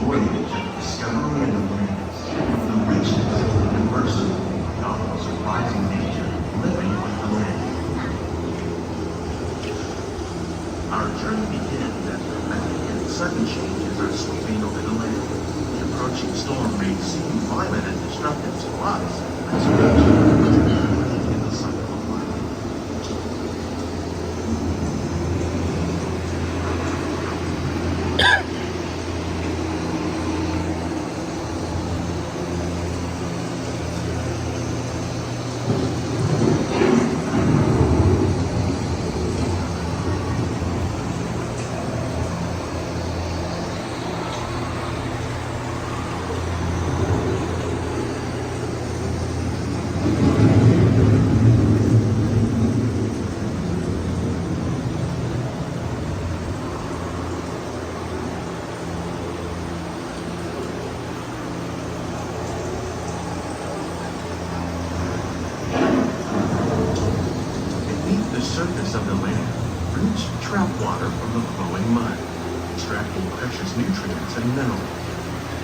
voyage of discovery and awareness, the richness of the diversity of the surprising nature living with the land. Our journey begins as dramatic and sudden changes are sweeping over the land. The approaching storm may seem violent and destructive to us as creatures in the cycle of life. The surface of the land, roots trap water from the flowing mud, extracting precious nutrients and minerals.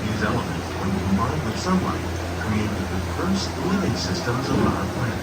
These elements, when combined with sunlight, create the first living systems of our planet.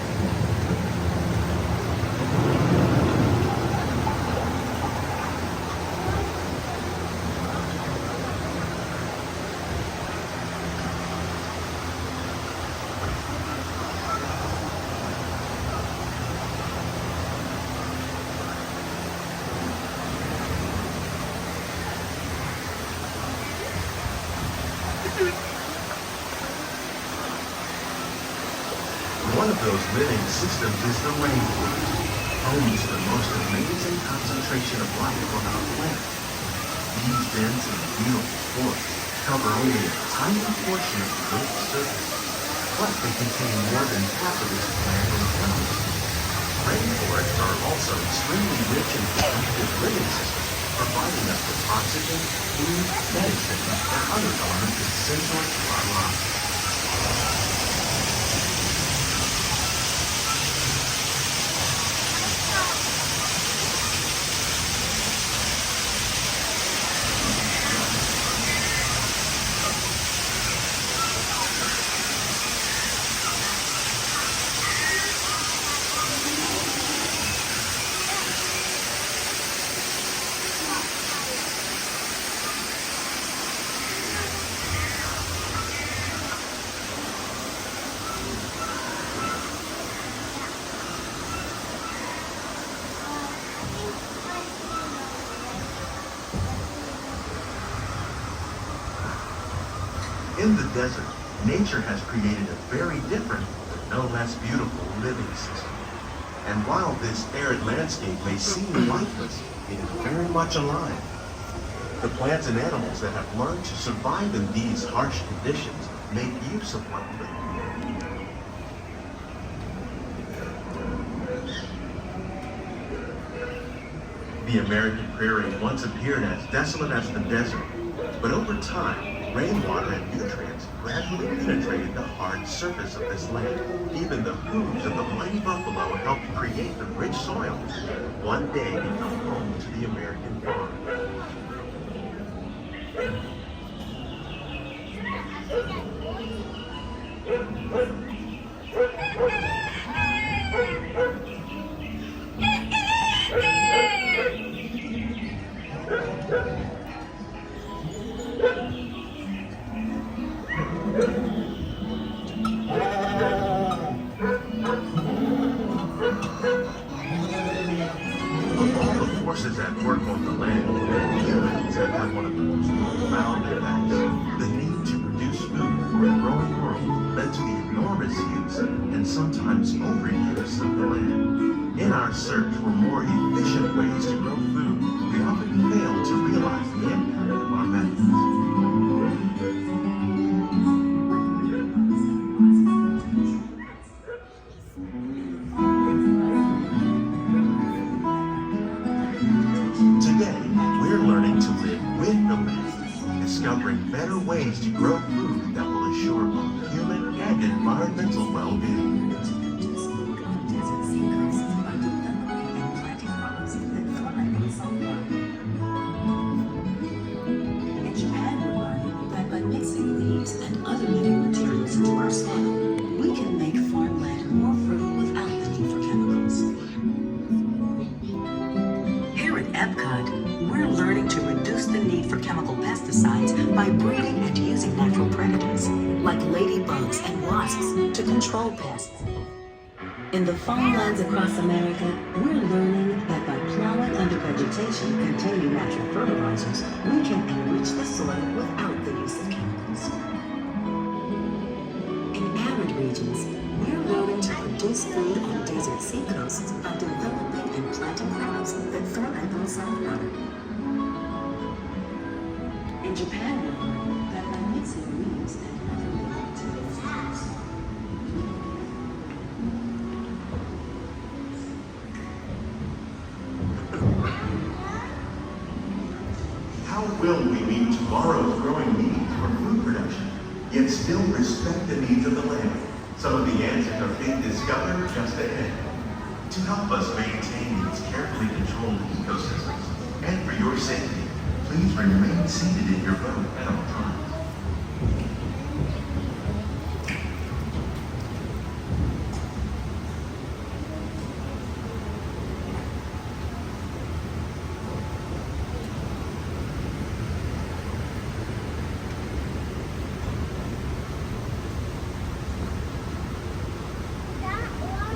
One of those living systems is the rainforest, home to the most amazing concentration of life on our planet. These dense and beautiful forests cover only a tiny portion of the Earth's surface, but they contain more than half of its plant and animals. Rainforests are also extremely rich in productive living systems, providing us with oxygen, food, medicine, and other elements essential to our lives. In the desert, nature has created a very different, but no less beautiful living system. And while this arid landscape may seem lifeless, it is very much alive. The plants and animals that have learned to survive in these harsh conditions make use of what they The American prairie once appeared as desolate as the desert, but over time, rainwater and nutrients gradually penetrated the hard surface of this land. Even the hooves of the mighty buffalo helped create the rich soil that one day become home to the American farm. Forces at work on the land, humans have had one of the most profound impacts. The need to produce food for a growing world led to the enormous use and sometimes overuse of the land. In our search for more efficient ways to grow food, we often fail to realize the impact of our methods. Discovering better ways to grow food that will assure both human and environmental well-being. In Japan, we learned that Epcot, we're learning to reduce the need for chemical pesticides by breeding and using natural predators, like ladybugs and wasps, to control pests. In the farmlands across America, we're learning that by plowing under vegetation containing natural fertilizers, we can enrich the soil without the use of chemicals. In arid regions, we're learning to produce food on desert seacoasts by developing and planting crops that thrive on saltwater. In Japan, we're learning that by mixing leaves and other living materials, How will we meet tomorrow's growing needs for food production, yet still respect the needs of the land? Some of the answers are being discovered just ahead. To help us maintain these carefully controlled ecosystems, and for your safety, please remain seated in your boat at all times.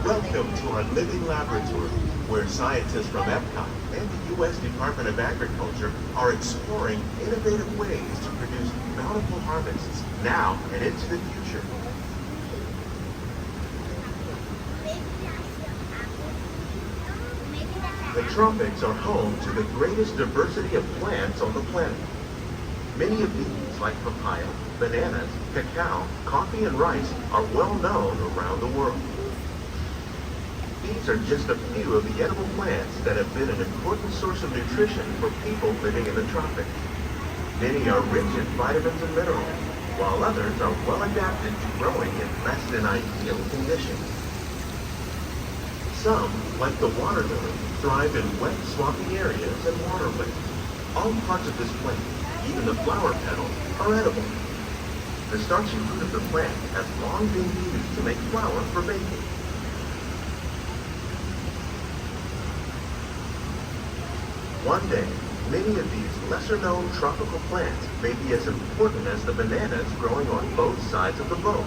Welcome to our living laboratory, where scientists from Epcot and the U.S. Department of Agriculture are exploring innovative ways to produce bountiful harvests now and into the future. The tropics are home to the greatest diversity of plants on the planet. Many of these, like papaya, bananas, cacao, coffee, and rice, are well known around the world. These are just a few of the edible plants that have been an important source of nutrition for people living in the tropics. Many are rich in vitamins and minerals, while others are well adapted to growing in less than ideal conditions. Some, like the water lily, thrive in wet, swampy areas and waterways. All parts of this plant, even the flower petals, are edible. The starchy root of the plant has long been used to make flour for baking. One day, many of these lesser-known tropical plants may be as important as the bananas growing on both sides of the boat.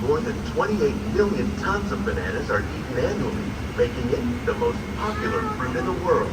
More than 28 million tons of bananas are eaten annually, making it the most popular fruit in the world.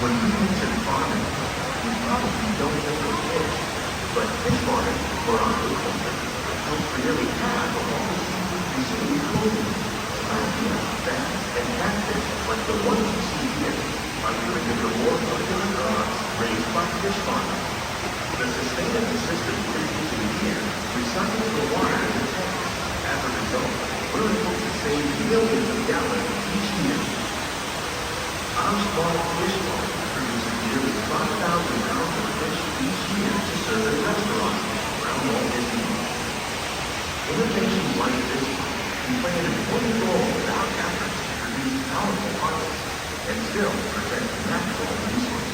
When we mention farming, we probably don't think of fish, but fish farming for aquaculture helps nearly half of all the seafood we see globally. Tilapia, bass, and catfish, like the ones you see here, are living in the more popular crops raised by fish farmers. The sustainable system we're using here recycles the water in the tank. As a result, we're able to save millions of gallons each year. Our small fish farm produces nearly 5,000 pounds of fish each year to serve in restaurants around Walt Disney World. Innovations like this one can play an important role in our efforts to produce powerful harvests and still protect natural resources.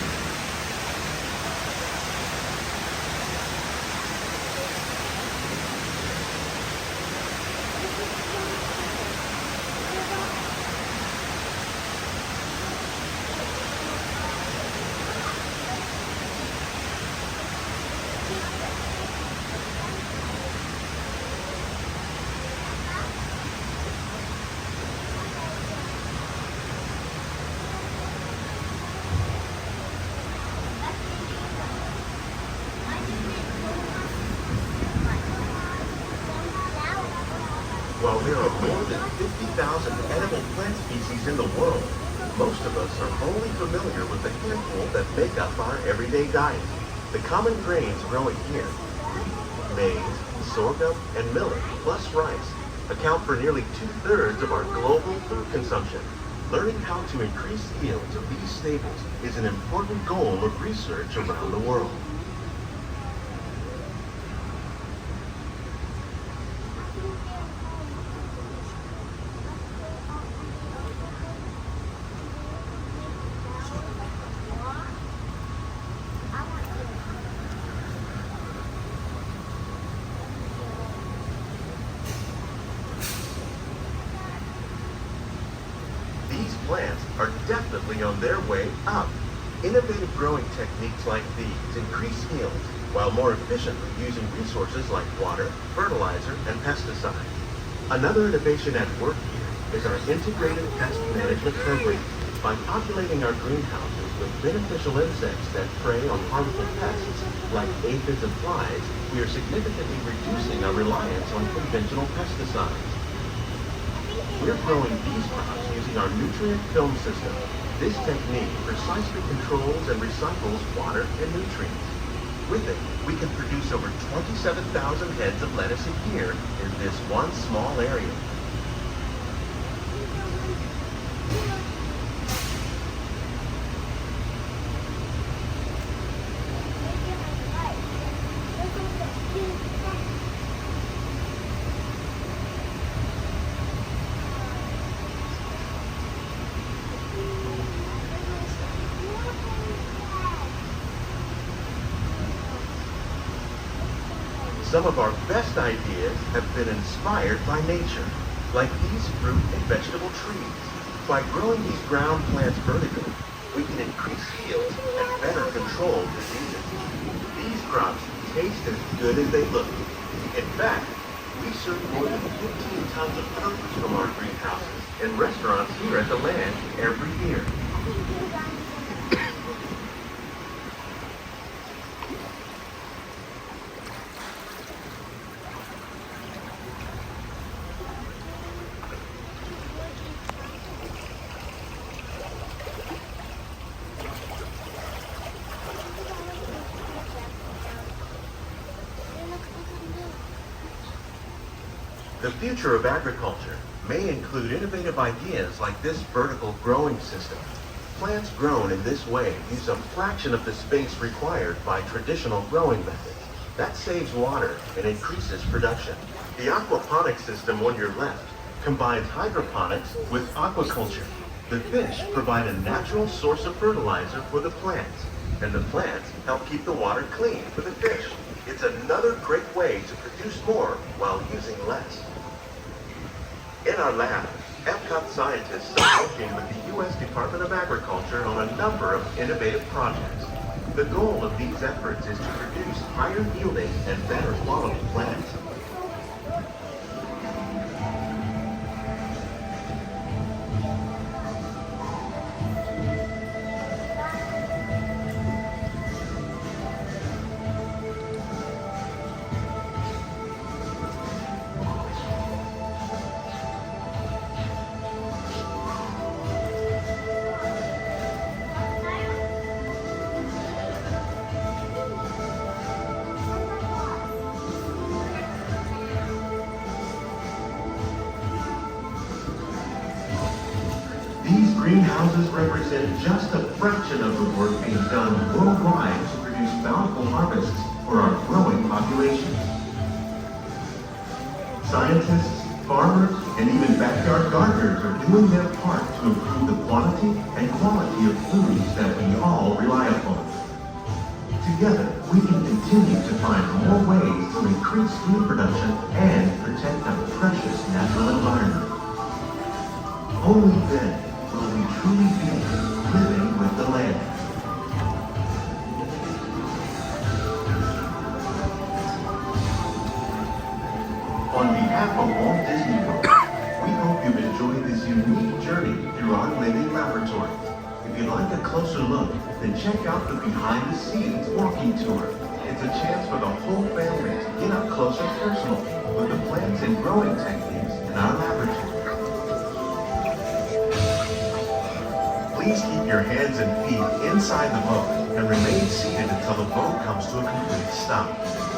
50,000 edible plant species in the world, most of us are only familiar with the handful that make up our everyday diet. The common grains growing here, wheat, maize, sorghum, and millet, plus rice, account for nearly 2/3 of our global food consumption. Learning how to increase yields of these staples is an important goal of research around the world. These plants are definitely on their way up. Innovative growing techniques like these increase yields while more efficiently using resources like water, fertilizer, and pesticides. Another innovation at work here is our integrated pest management program. By populating our greenhouses with beneficial insects that prey on harmful pests like aphids and flies, we are significantly reducing our reliance on conventional pesticides. We're growing these crops using our nutrient film system. This technique precisely controls and recycles water and nutrients. With it, we can produce over 27,000 heads of lettuce a year in this one small area. Some of our best ideas have been inspired by nature, like these fruit and vegetable trees. By growing these ground plants vertically, we can increase yields and better control diseases. These crops taste as good as they look. In fact, we serve more than 15 tons of produce from our greenhouses in restaurants here at the land every year. The future of agriculture may include innovative ideas like this vertical growing system. Plants grown in this way use a fraction of the space required by traditional growing methods. That saves water and increases production. The aquaponics system on your left combines hydroponics with aquaculture. The fish provide a natural source of fertilizer for the plants, and the plants help keep the water clean for the fish. It's another great way to produce more while using less. In our lab, Epcot scientists are working with the U.S. Department of Agriculture on a number of innovative projects. The goal of these efforts is to produce higher yielding and better quality plants. These greenhouses represent just a fraction of the work being done worldwide to produce bountiful harvests for our growing populations. Scientists, farmers, and even backyard gardeners are doing their part to improve the quantity and quality of foods that we all rely upon. Together, we can continue to find more ways to increase food production and protect our precious natural environment. Only then will we truly be living with the land. On behalf of Walt Disney World, we hope you've enjoyed this unique journey through our living laboratory. If you'd like a closer look, then check out the behind-the-scenes walking tour. It's a chance for the whole family to get up close and personal with the plants and growing techniques in our laboratory. Please keep your hands and feet inside the boat and remain seated until the boat comes to a complete stop.